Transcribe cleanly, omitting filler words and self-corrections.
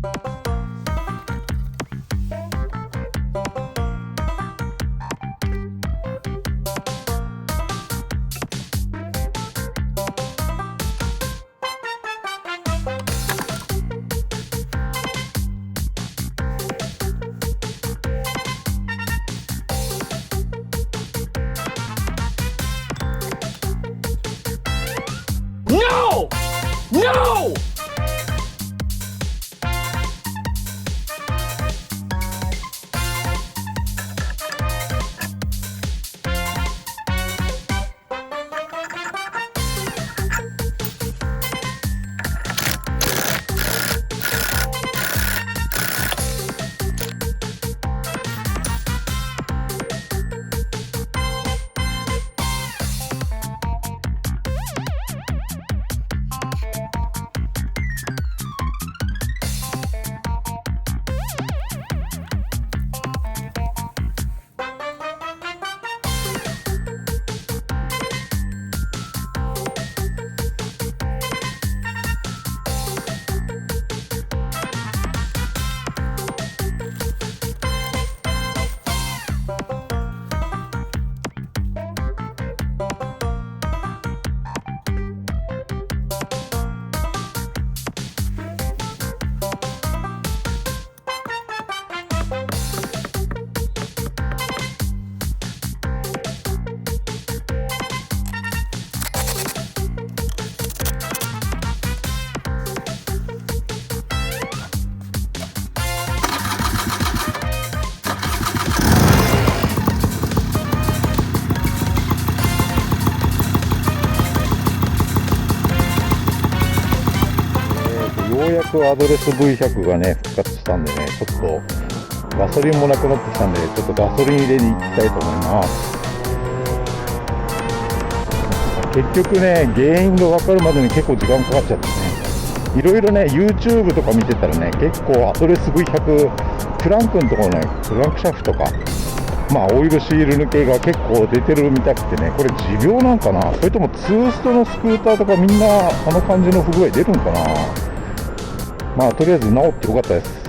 No! No! ようやくアドレス V100 がね復活したんでね、ちょっとガソリンもなくなってきたんで、ちょっとガソリン入れに行きたいと思います。結局ね、原因が分かるまでに結構時間かかっちゃってね、いろいろね YouTube とか見てたらね、結構アドレス V100 クランクのところね、クランクシャフトか、オイルシール抜けが結構出てるみたくてね、これ持病なんかな、それともツーストのスクーターとかみんなこの感じの不具合出るんかな。とりあえず治ってよかったです。